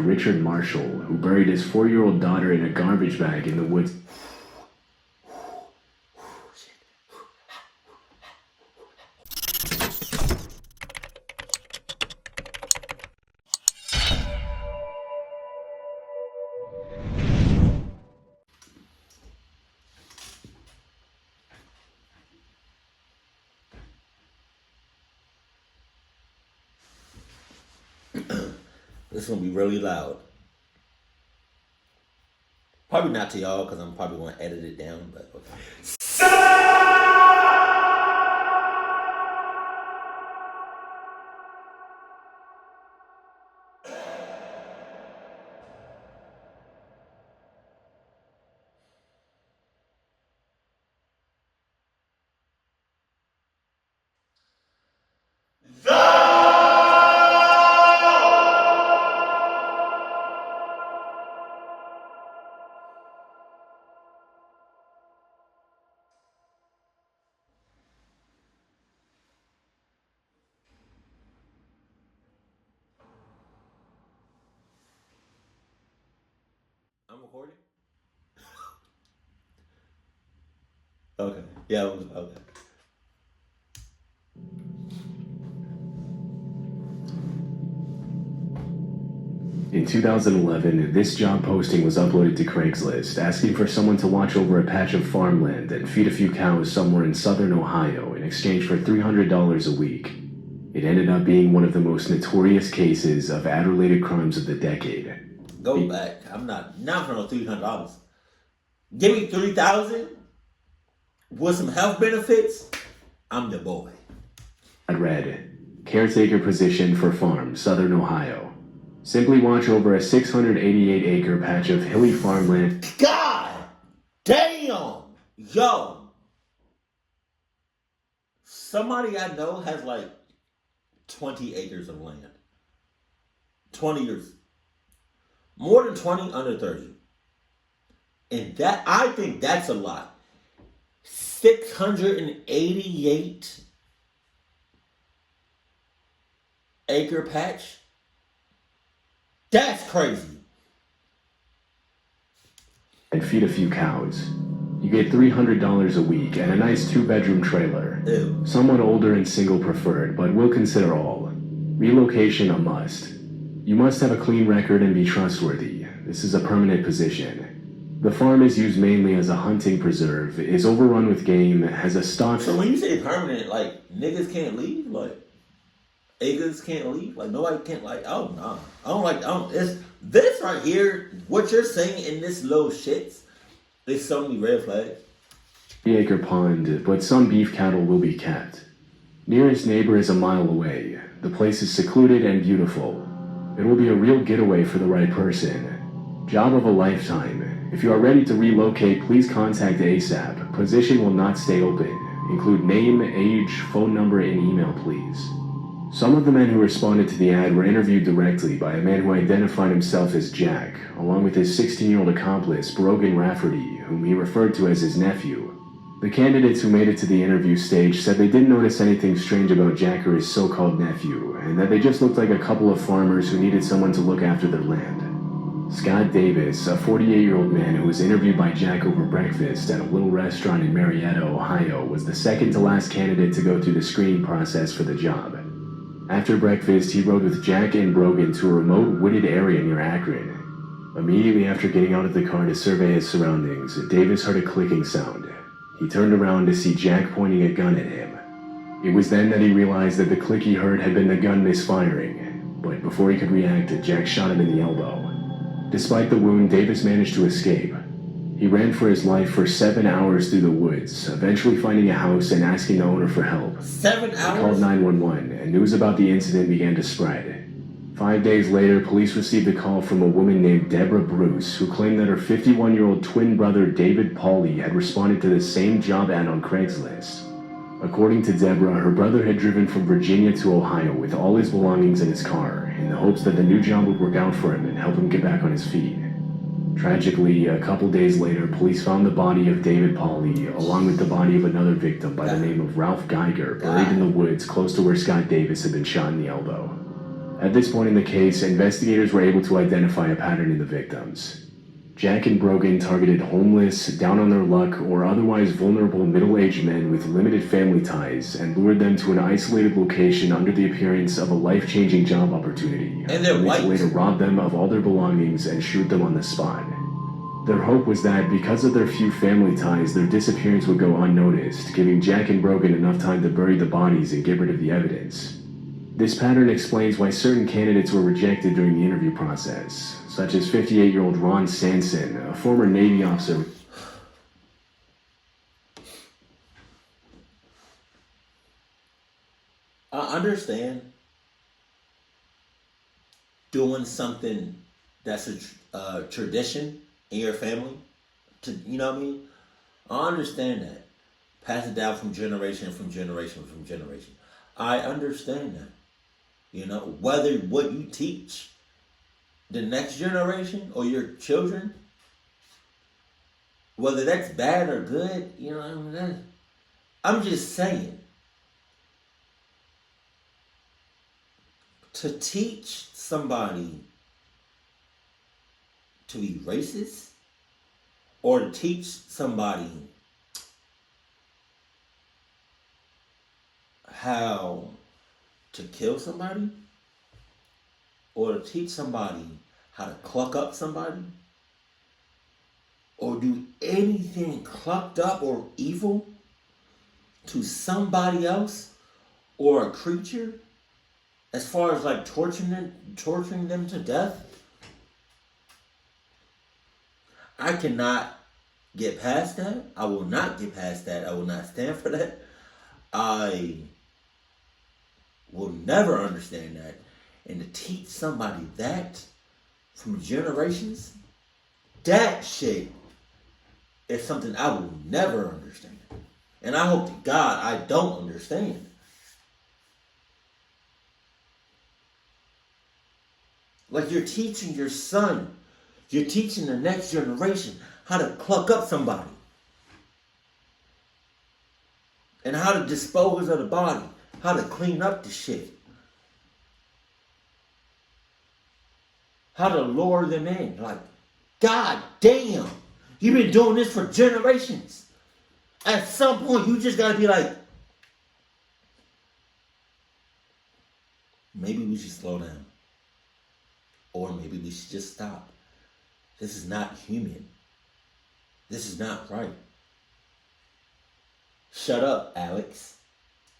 Richard Marshall, who buried his 4-year-old daughter in a garbage bag in the woods. This is gonna be really loud. Probably not to y'all because I'm probably gonna edit it down, but okay. I'm recording? Okay. Yeah, okay. In 2011, this job posting was uploaded to Craigslist, asking for someone to watch over a patch of farmland and feed a few cows somewhere in southern Ohio in exchange for $300 a week. It ended up being one of the most notorious cases of ad-related crimes of the decade. Go back. I'm not for no $300. Give me $3,000 with some health benefits. I'm the boy. I read, caretaker position for farm, southern Ohio. Simply watch over a 688-acre patch of hilly farmland. God damn! Yo! Somebody I know has like 20 acres of land. 20 years. More than 20, under 30. And that, I think that's a lot. 688 acre patch? That's crazy. And feed a few cows. You get $300 a week and a nice 2-bedroom trailer. Ew. Somewhat older and single preferred, but we'll consider all. Relocation a must. You must have a clean record and be trustworthy. This is a permanent position. The farm is used mainly as a hunting preserve, is overrun with game, has a stock... So when you say permanent, like, niggas can't leave? Like, acres can't leave? Like, nobody can't, like, oh, nah. It's, this right here, what you're saying in this little shit, there's so many red flags. 3-acre pond, but some beef cattle will be kept. Nearest neighbor is a mile away. The place is secluded and beautiful. It will be a real getaway for the right person. Job of a lifetime. If you are ready to relocate, please contact ASAP. Position will not stay open. Include name, age, phone number, and email, please. Some of the men who responded to the ad were interviewed directly by a man who identified himself as Jack, along with his 16-year-old accomplice, Brogan Rafferty, whom he referred to as his nephew. The candidates who made it to the interview stage said they didn't notice anything strange about Jack or his so-called nephew, and that they just looked like a couple of farmers who needed someone to look after their land. Scott Davis, a 48-year-old man who was interviewed by Jack over breakfast at a little restaurant in Marietta, Ohio, was the second to last candidate to go through the screening process for the job. After breakfast, he rode with Jack and Brogan to a remote wooded area near Akron. Immediately after getting out of the car to survey his surroundings, Davis heard a clicking sound. He turned around to see Jack pointing a gun at him. It was then that he realized that the click he heard had been the gun misfiring, but before he could react, Jack shot him in the elbow. Despite the wound, Davis managed to escape. He ran for his life for 7 hours through the woods, eventually finding a house and asking the owner for help. 7 hours? He called 911, and news about the incident began to spread. 5 days later, police received a call from a woman named Deborah Bruce, who claimed that her 51-year-old twin brother David Pauly had responded to the same job ad on Craigslist. According to Deborah, her brother had driven from Virginia to Ohio with all his belongings in his car, in the hopes that the new job would work out for him and help him get back on his feet. Tragically, a couple days later, police found the body of David Pauly, along with the body of another victim by the name of Ralph Geiger, buried in the woods close to where Scott Davis had been shot in the elbow. At this point in the case, investigators were able to identify a pattern in the victims. Jack and Brogan targeted homeless, down on their luck, or otherwise vulnerable middle-aged men with limited family ties and lured them to an isolated location under the appearance of a life-changing job opportunity, And they're only white. to later rob them of all their belongings and shoot them on the spot. Their hope was that because of their few family ties, their disappearance would go unnoticed, giving Jack and Brogan enough time to bury the bodies and get rid of the evidence. This pattern explains why certain candidates were rejected during the interview process, such as 58-year-old Ron Sanson, a former Navy officer. I understand doing something that's a tradition in your family. You know what I mean? I understand that. Pass it down from generation. I understand that. You know, whether what you teach the next generation or your children, whether that's bad or good, you know, I mean, I'm just saying. To teach somebody to be racist or to teach somebody how to kill somebody or to teach somebody how to cluck up somebody or do anything clucked up or evil to somebody else or a creature, as far as like torturing them to death, I cannot get past that. I will not get past that. I will not stand for that. I will never understand that. And to teach somebody that from generations, that shit is something I will never understand. And I hope to God I don't understand. Like you're teaching your son, you're teaching the next generation how to cluck up somebody. And how to dispose of the body. How to clean up the shit. How to lure them in. Like, God damn, you've been doing this for generations. At some point, you just gotta be like, maybe we should slow down. Or maybe we should just stop. This is not human. This is not right. Shut up, Alex,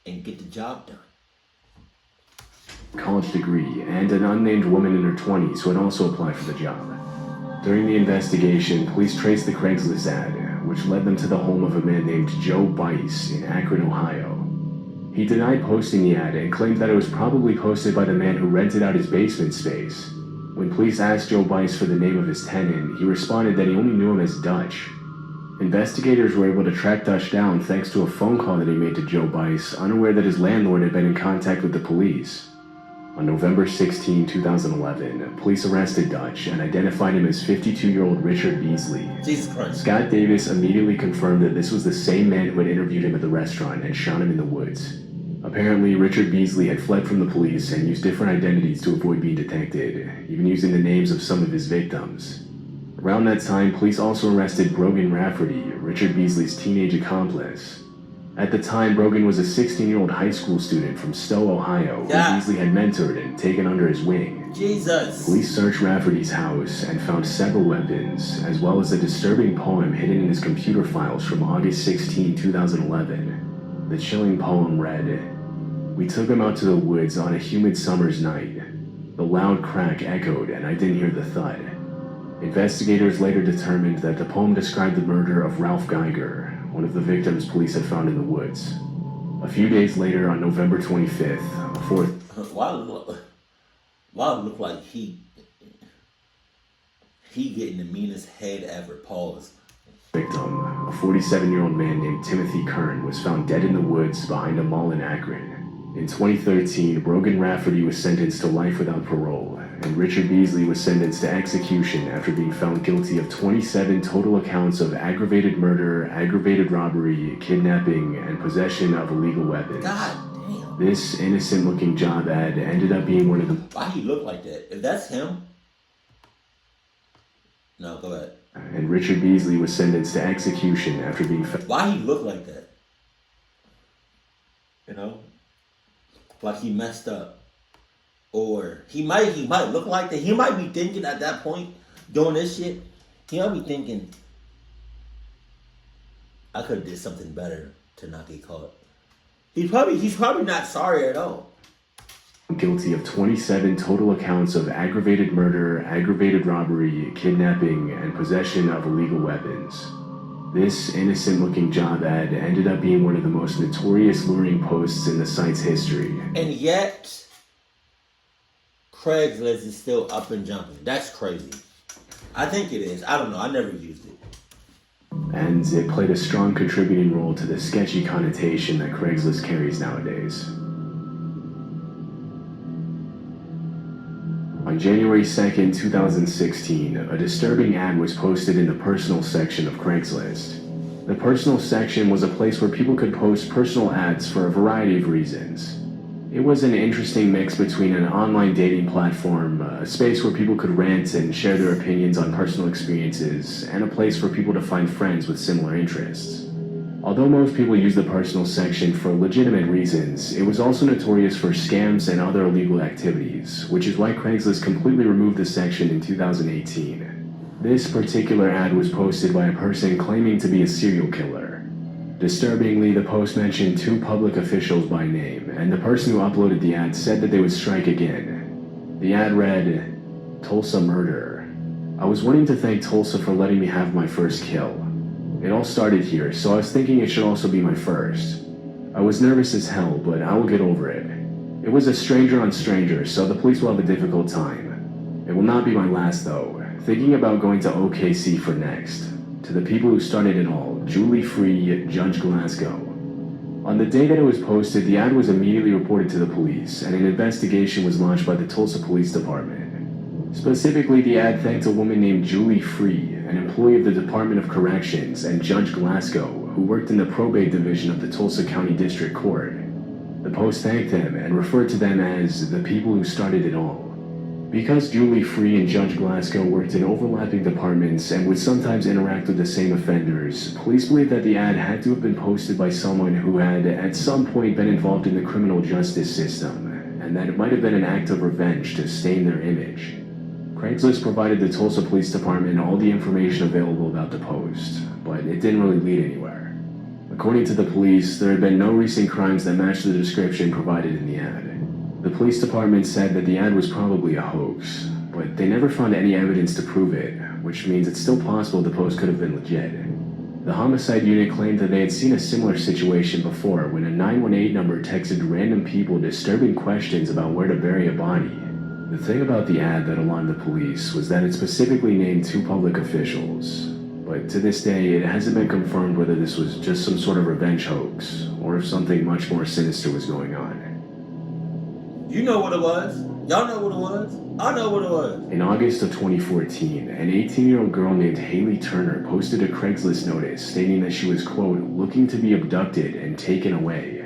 and get the job done. College degree, and an unnamed woman in her 20s who had also applied for the job. During the investigation, police traced the Craigslist ad, which led them to the home of a man named Joe Bice in Akron, Ohio. He denied posting the ad and claimed that it was probably posted by the man who rented out his basement space. When police asked Joe Bice for the name of his tenant, he responded that he only knew him as Dutch. Investigators were able to track Dutch down thanks to a phone call that he made to Joe Bice, unaware that his landlord had been in contact with the police. On November 16, 2011, police arrested Dutch and identified him as 52-year-old Richard Beasley. Jesus Christ. Scott Davis immediately confirmed that this was the same man who had interviewed him at the restaurant and shot him in the woods. Apparently, Richard Beasley had fled from the police and used different identities to avoid being detected, even using the names of some of his victims. Around that time, police also arrested Brogan Rafferty, Richard Beasley's teenage accomplice. At the time, Brogan was a 16-year-old high school student from Stowe, Ohio, who Beasley had mentored and taken under his wing. Jesus. Police searched Rafferty's house and found several weapons, as well as a disturbing poem hidden in his computer files from August 16, 2011. The chilling poem read, "We took him out to the woods on a humid summer's night. The loud crack echoed and I didn't hear the thud." Investigators later determined that the poem described the murder of Ralph Geiger, one of the victims police had found in the woods. A few days later, on November 25th, a fourth... Why it look like he getting the meanest head ever? Pause. Victim, a 47-year-old man named Timothy Kern, was found dead in the woods behind a mall in Akron. In 2013, Brogan Rafferty was sentenced to life without parole, and Richard Beasley was sentenced to execution after being found guilty of 27 total accounts of aggravated murder, aggravated robbery, kidnapping, and possession of illegal weapons. God damn. This innocent-looking job ad ended up being one of the... Why he look like that? If that's him... No, go ahead. And Richard Beasley was sentenced to execution after being... Why he look like that? You know? Like he messed up. Or he might look like that. He might be thinking at that point, doing this shit, he might be thinking, I could have did something better to not get caught. He's probably not sorry at all. Guilty of 27 total accounts of aggravated murder, aggravated robbery, kidnapping, and possession of illegal weapons. This innocent-looking job ad ended up being one of the most notorious luring posts in the site's history. And yet, Craigslist is still up and jumping. That's crazy. I think it is. I don't know. I never used it. And it played a strong contributing role to the sketchy connotation that Craigslist carries nowadays. On January 2nd, 2016, a disturbing ad was posted in the personal section of Craigslist. The personal section was a place where people could post personal ads for a variety of reasons. It was an interesting mix between an online dating platform, a space where people could rant and share their opinions on personal experiences, and a place for people to find friends with similar interests. Although most people use the personal section for legitimate reasons, it was also notorious for scams and other illegal activities, which is why Craigslist completely removed the section in 2018. This particular ad was posted by a person claiming to be a serial killer. Disturbingly, the post mentioned 2 public officials by name, and the person who uploaded the ad said that they would strike again. The ad read, "Tulsa murder. I was wanting to thank Tulsa for letting me have my first kill. It all started here, so I was thinking it should also be my first. I was nervous as hell, but I will get over it. It was a stranger on stranger, so the police will have a difficult time. It will not be my last though. Thinking about going to OKC for next. To the people who started it all, Julie Free, Judge Glasgow." On the day that it was posted, the ad was immediately reported to the police, and an investigation was launched by the Tulsa Police Department. Specifically, the ad thanked a woman named Julie Free, an employee of the Department of Corrections, and Judge Glasgow, who worked in the probate division of the Tulsa County District Court. The post thanked them and referred to them as the people who started it all. Because Julie Free and Judge Glasgow worked in overlapping departments and would sometimes interact with the same offenders, police believe that the ad had to have been posted by someone who had at some point been involved in the criminal justice system, and that it might have been an act of revenge to stain their image. Craigslist provided the Tulsa Police Department all the information available about the post, but it didn't really lead anywhere. According to the police, there had been no recent crimes that matched the description provided in the ad. The police department said that the ad was probably a hoax, but they never found any evidence to prove it, which means it's still possible the post could have been legit. The homicide unit claimed that they had seen a similar situation before when a 918 number texted random people disturbing questions about where to bury a body. The thing about the ad that alarmed the police was that it specifically named 2 public officials, but to this day it hasn't been confirmed whether this was just some sort of revenge hoax, or if something much more sinister was going on. You know what it was. Y'all know what it was. I know what it was. In August of 2014, an 18-year-old girl named Haley Turner posted a Craigslist notice stating that she was, quote, looking to be abducted and taken away.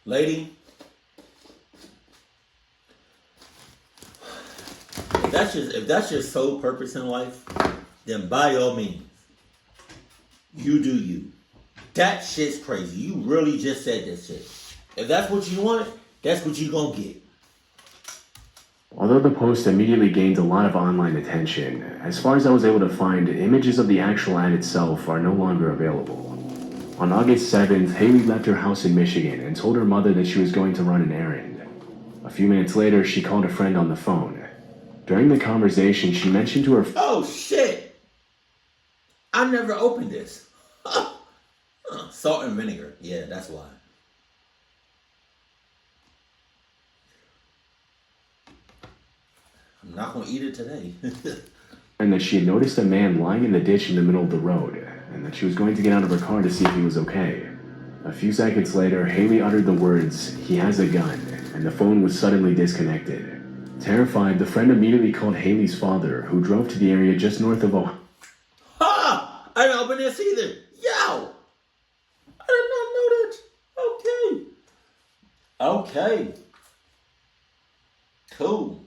Lady, if that's your sole purpose in life, then by all means, you do you. That shit's crazy. You really just said that shit. If that's what you want, that's what you gonna get. Although the post immediately gained a lot of online attention, as far as I was able to find, images of the actual ad itself are no longer available. On August 7th, Haley left her house in Michigan and told her mother that she was going to run an errand. A few minutes later, she called a friend on the phone. During the conversation, she mentioned to her... Oh, shit! I never opened this. Salt and vinegar. Yeah, that's why. I'm not going to eat it today. and that she had noticed a man lying in the ditch in the middle of the road, and that she was going to get out of her car to see if he was okay. A few seconds later, Haley uttered the words, "He has a gun," and the phone was suddenly disconnected. Terrified, the friend immediately called Haley's father, who drove to the area just north of Ohio. Ha! I didn't open this either. Yo! I did not know that. Okay. Cool.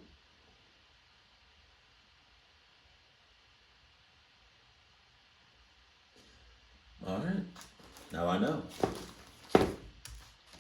Alright. Now I know.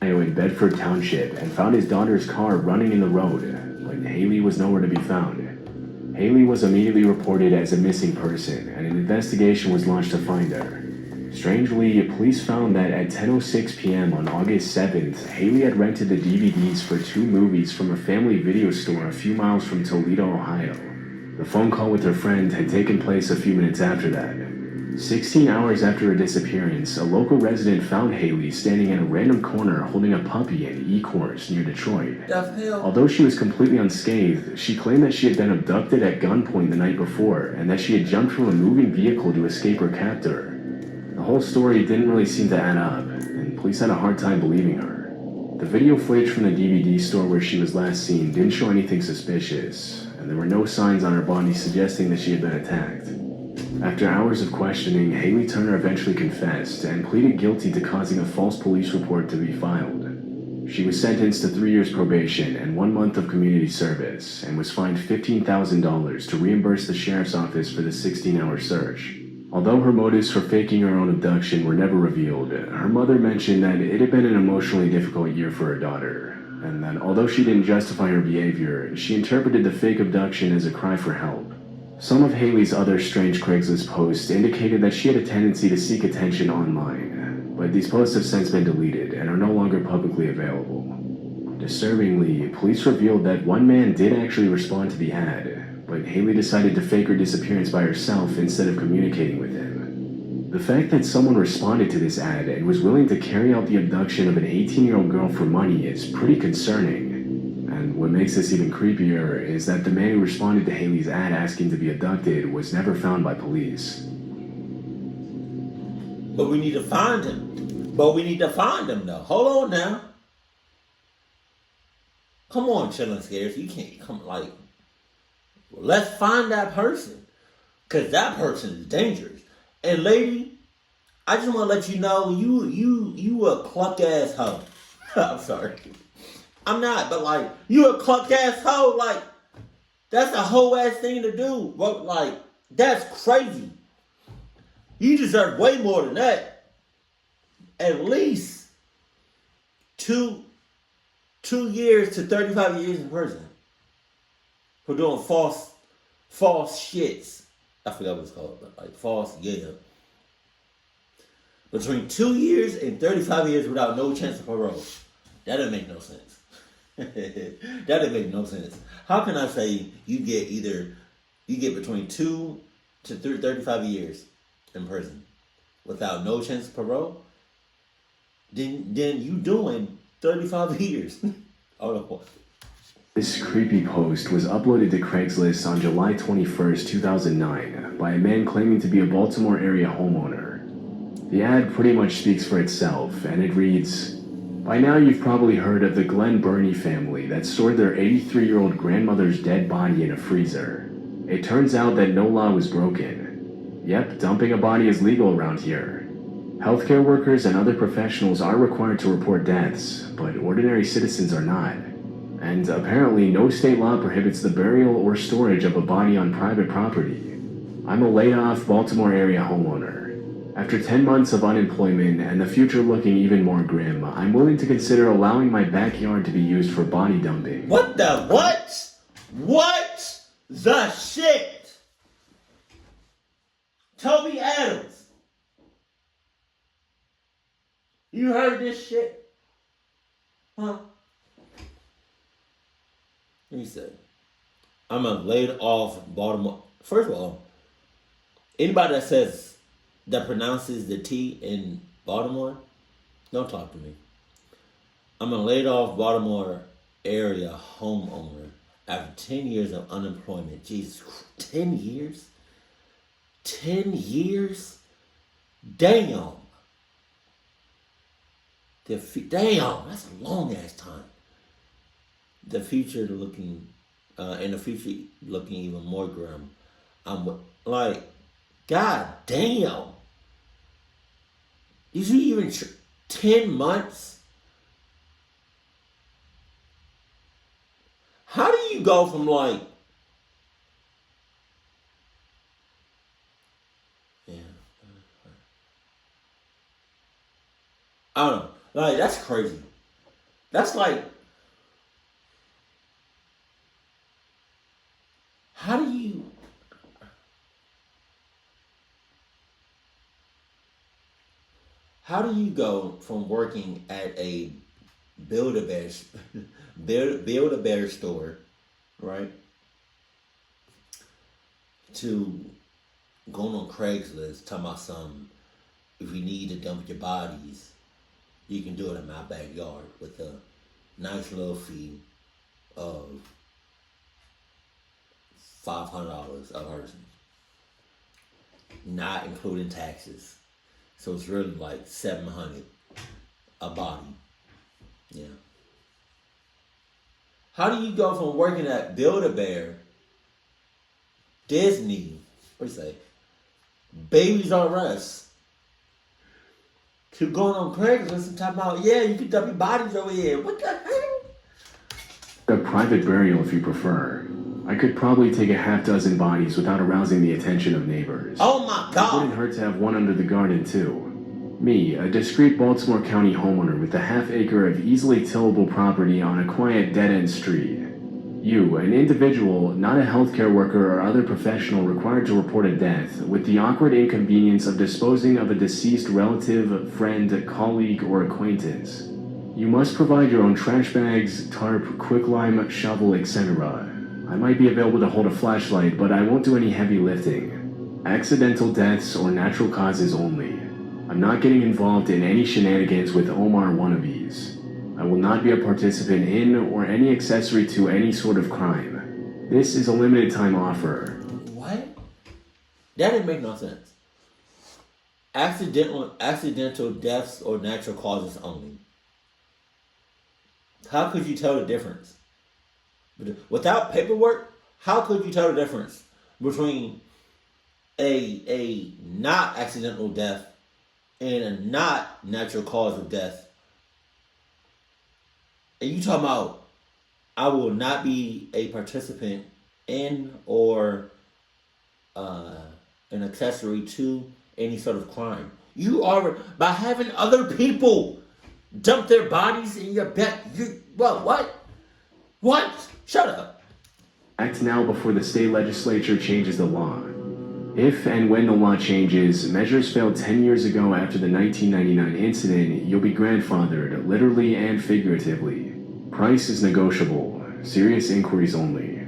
In Bedford Township and found his daughter's car running in the road, but Haley was nowhere to be found. Haley was immediately reported as a missing person, and an investigation was launched to find her. Strangely, police found that at 10:06 p.m. on August 7th, Haley had rented the DVDs for 2 movies from a family video store a few miles from Toledo, Ohio. The phone call with her friend had taken place a few minutes after that. 16 hours after her disappearance, a local resident found Haley standing at a random corner holding a puppy in Ecorse near Detroit. Although she was completely unscathed, she claimed that she had been abducted at gunpoint the night before and that she had jumped from a moving vehicle to escape her captor. The whole story didn't really seem to add up, and police had a hard time believing her. The video footage from the DVD store where she was last seen didn't show anything suspicious, and there were no signs on her body suggesting that she had been attacked. After hours of questioning, Haley Turner eventually confessed and pleaded guilty to causing a false police report to be filed. She was sentenced to 3 years probation and 1 month of community service, and was fined $15,000 to reimburse the sheriff's office for the 16-hour search. Although her motives for faking her own abduction were never revealed, her mother mentioned that it had been an emotionally difficult year for her daughter, and that although she didn't justify her behavior, she interpreted the fake abduction as a cry for help. Some of Haley's other strange Craigslist posts indicated that she had a tendency to seek attention online, but these posts have since been deleted and are no longer publicly available. Disturbingly, police revealed that one man did actually respond to the ad, but Haley decided to fake her disappearance by herself instead of communicating with him. The fact that someone responded to this ad and was willing to carry out the abduction of an 18-year-old girl for money is pretty concerning. And what makes this even creepier is that the man who responded to Haley's ad asking to be abducted was never found by police. But we need to find him. Though. Hold on now. Come on, Chillin' Scares. You can't come like... Let's find that person. Because that person is dangerous. And lady, I just want to let you know, you a cluck-ass hoe. I'm sorry. I'm not, but like, you a cluck-ass hoe, like, that's a hoe-ass thing to do. But like, that's crazy. You deserve way more than that. At least 2 years to 35 years in prison. For doing false shits. I forgot what it's called, but like false, yeah. Between 2 years and 35 years without no chance of parole. That doesn't make no sense. That doesn't make no sense. How can I say you get between 2 to 35 years in prison without no chance of parole? Then you doing 35 years. Oh no. This creepy post was uploaded to Craigslist on July 21st, 2009 by a man claiming to be a Baltimore area homeowner. The ad pretty much speaks for itself, and it reads, "By now you've probably heard of the Glenn Burney family that stored their 83-year-old grandmother's dead body in a freezer. It turns out that no law was broken. Yep, dumping a body is legal around here. Healthcare workers and other professionals are required to report deaths, but ordinary citizens are not. And apparently, no state law prohibits the burial or storage of a body on private property. I'm a laid-off Baltimore area homeowner. After 10 months of unemployment and the future looking even more grim, I'm willing to consider allowing my backyard to be used for body dumping. What the what? What the shit? Toby Adams. You heard this shit? Huh? He said, I'm a laid off Baltimore. First of all, anybody that pronounces the T in Baltimore, don't talk to me. I'm a laid off Baltimore area homeowner after 10 years of unemployment. Jesus, 10 years? 10 years? Damn. Damn, that's a long ass time. The future looking even more grim. I'm like, God damn. Did you even 10 months? How do you go from like, I don't know. Like, that's crazy. That's like, how do you go from working at a Build-A-Bear store, right, to going on Craigslist, talking about if you need to dump your bodies, you can do it in my backyard with a nice little fee of $500 a person, not including taxes. So it's really like $700 a body. Yeah. How do you go from working at Build-A-Bear, Disney, what do you say, Babies R Us, to going on Craigslist and talking about, yeah, you can dump your bodies over here. What the hell? A private burial if you prefer. I could probably take a half dozen bodies without arousing the attention of neighbors. Oh my God! It wouldn't hurt to have one under the garden too. Me, a discreet Baltimore County homeowner with a half-acre of easily tillable property on a quiet dead-end street. You, an individual, not a healthcare worker or other professional required to report a death, with the awkward inconvenience of disposing of a deceased relative, friend, colleague, or acquaintance. You must provide your own trash bags, tarp, quicklime, shovel, etc. I might be available to hold a flashlight, but I won't do any heavy lifting. Accidental deaths or natural causes only. I'm not getting involved in any shenanigans with Omar wannabes. I will not be a participant in or any accessory to any sort of crime. This is a limited time offer. What? That didn't make no sense. Accidental deaths or natural causes only. How could you tell the difference? Without paperwork, how could you tell the difference between a not accidental death and a not natural cause of death? And you talking about, I will not be a participant in or an accessory to any sort of crime. You are, by having other people dump their bodies in your bed. What? What? Shut up. Act now before the state legislature changes the law. If and when the law changes, measures failed 10 years ago after the 1999 incident, you'll be grandfathered, literally and figuratively. Price is negotiable. Serious inquiries only.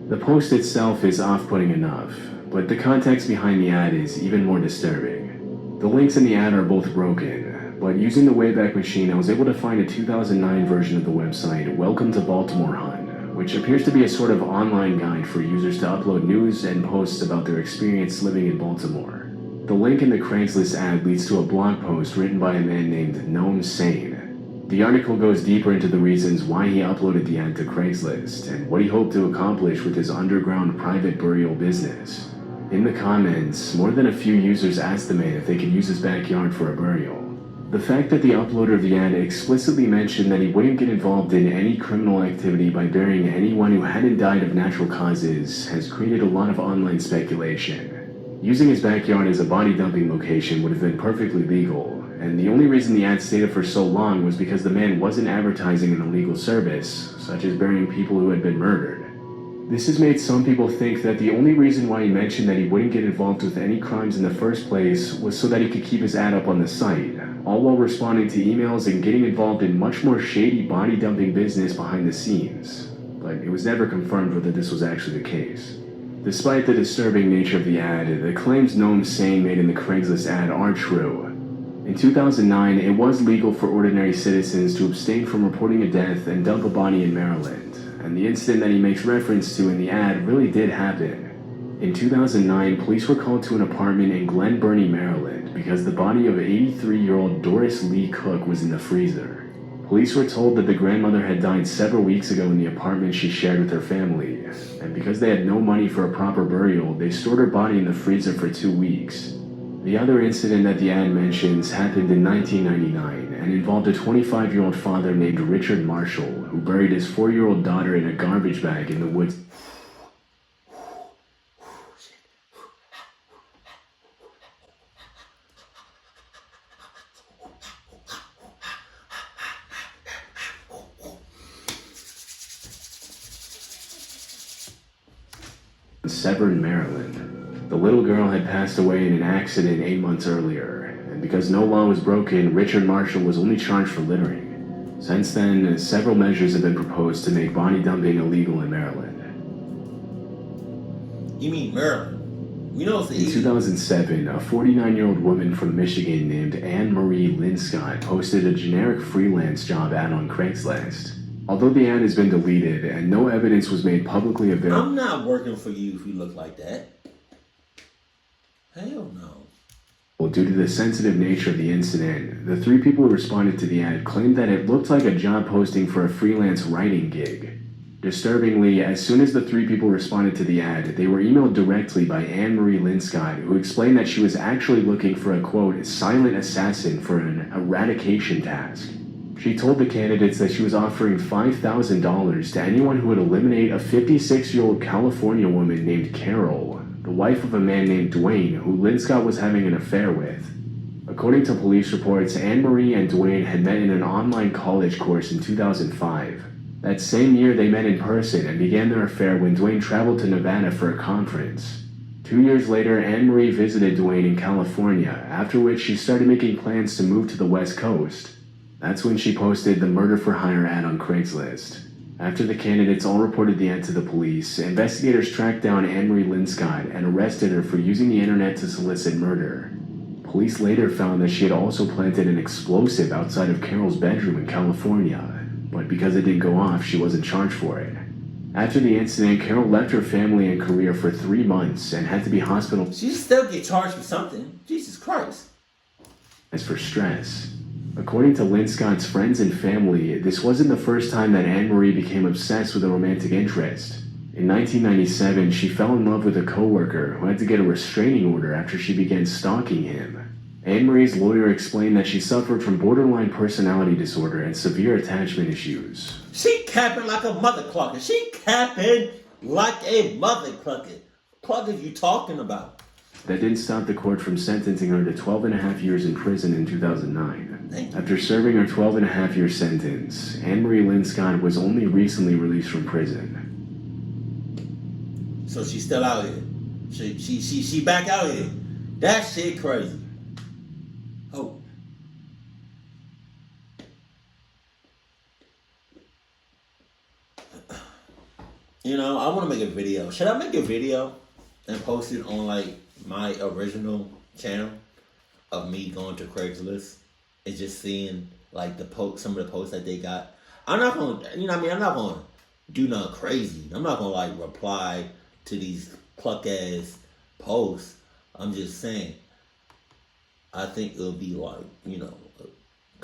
The post itself is off-putting enough, but the context behind the ad is even more disturbing. The links in the ad are both broken, but using the Wayback Machine, I was able to find a 2009 version of the website Welcome to Baltimore Hun, which appears to be a sort of online guide for users to upload news and posts about their experience living in Baltimore. The link in the Craigslist ad leads to a blog post written by a man named Gnome Sane. The article goes deeper into the reasons why he uploaded the ad to Craigslist and what he hoped to accomplish with his underground private burial business. In the comments, more than a few users asked the man if they could use his backyard for a burial. The fact that the uploader of the ad explicitly mentioned that he wouldn't get involved in any criminal activity by burying anyone who hadn't died of natural causes has created a lot of online speculation. Using his backyard as a body dumping location would have been perfectly legal, and the only reason the ad stayed up for so long was because the man wasn't advertising an illegal service, such as burying people who had been murdered. This has made some people think that the only reason why he mentioned that he wouldn't get involved with any crimes in the first place was so that he could keep his ad up on the site, all while responding to emails and getting involved in much more shady body dumping business behind the scenes. But it was never confirmed whether this was actually the case. Despite the disturbing nature of the ad, the claims Noam's saying made in the Craigslist ad are true. In 2009, it was legal for ordinary citizens to abstain from reporting a death and dump a body in Maryland, and the incident that he makes reference to in the ad really did happen. In 2009, police were called to an apartment in Glen Burnie, Maryland, because the body of 83-year-old Doris Lee Cook was in the freezer. Police were told that the grandmother had died several weeks ago in the apartment she shared with her family, and because they had no money for a proper burial, they stored her body in the freezer for 2 weeks. The other incident that the ad mentions happened in 1999 and involved a 25-year-old father named Richard Marshall, who buried his 4-year-old daughter in a garbage bag in the woods. Severn, Maryland. The little girl had passed away in an accident 8 months earlier, and because no law was broken, Richard Marshall was only charged for littering. Since then, several measures have been proposed to make body dumping illegal in Maryland. You mean Maryland? We know it's In 2007, a 49-year-old woman from Michigan named Anne Marie Linscott posted a generic freelance job ad on Craigslist. Although the ad has been deleted and no evidence was made publicly available. I'm not working for you if you look like that. Hell no. Well, due to the sensitive nature of the incident, the 3 people who responded to the ad claimed that it looked like a job posting for a freelance writing gig. Disturbingly, as soon as the 3 people responded to the ad, they were emailed directly by Anne Marie Linscott, who explained that she was actually looking for a, quote, silent assassin for an eradication task. She told the candidates that she was offering $5,000 to anyone who would eliminate a 56-year-old California woman named Carol, the wife of a man named Dwayne, who Linscott was having an affair with. According to police reports, Anne Marie and Dwayne had met in an online college course in 2005. That same year, they met in person and began their affair when Dwayne traveled to Nevada for a conference. 2 years later, Anne Marie visited Dwayne in California, after which she started making plans to move to the West Coast. That's when she posted the murder for hire ad on Craigslist. After the candidates all reported the ad to the police, investigators tracked down Anne Marie Linscott and arrested her for using the internet to solicit murder. Police later found that she had also planted an explosive outside of Carol's bedroom in California, but because it didn't go off, she wasn't charged for it. After the incident, Carol left her family and career for 3 months and had to be hospitalized. She still get charged for something. Jesus Christ. As for stress. According to Linscott's friends and family, this wasn't the first time that Anne Marie became obsessed with a romantic interest. In 1997, she fell in love with a coworker who had to get a restraining order after she began stalking him. Anne Marie's lawyer explained that she suffered from borderline personality disorder and severe attachment issues. She capping like a mother clucker. She capping like a mother clucker. What are you talking about? That didn't stop the court from sentencing her to 12 and a half years in prison in 2009. After serving her 12 and a half year sentence, Anne Marie Linscott was only recently released from prison. So she's still out here. She back out here. That shit crazy. Oh. You know, I want to make a video. Should I make a video and post it on like my original channel of me going to Craigslist and just seeing like some of the posts that they got? I'm not gonna, you know what I mean? I'm not gonna do nothing crazy. I'm not gonna like reply to these pluck ass posts. I'm just saying, I think it'll be like, you know, a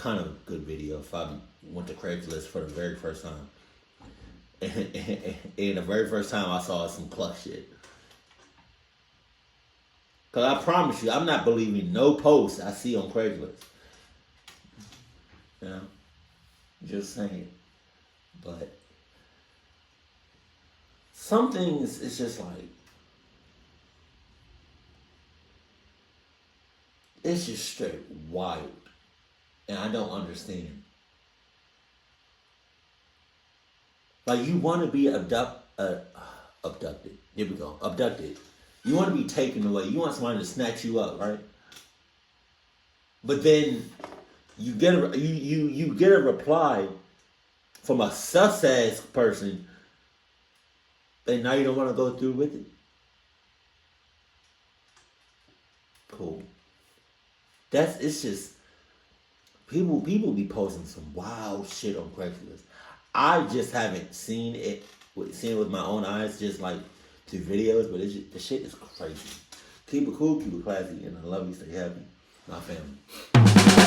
kind of a good video if I went to Craigslist for the very first time. And the very first time I saw some pluck shit. Because I promise you, I'm not believing no posts I see on Craigslist. You know? Just saying. But some things, it's just like, it's just straight wild. And I don't understand. Like, you want to be abducted. Here we go. Abducted. You want to be taken away. You want somebody to snatch you up, right? But then you get a reply from a sus-ass person, and now you don't want to go through with it. Cool. It's just people be posting some wild shit on Craigslist. I just haven't seen it with my own eyes, just like through videos, but the shit is crazy. Keep it cool, keep it classy, and I love you. Stay happy, my family.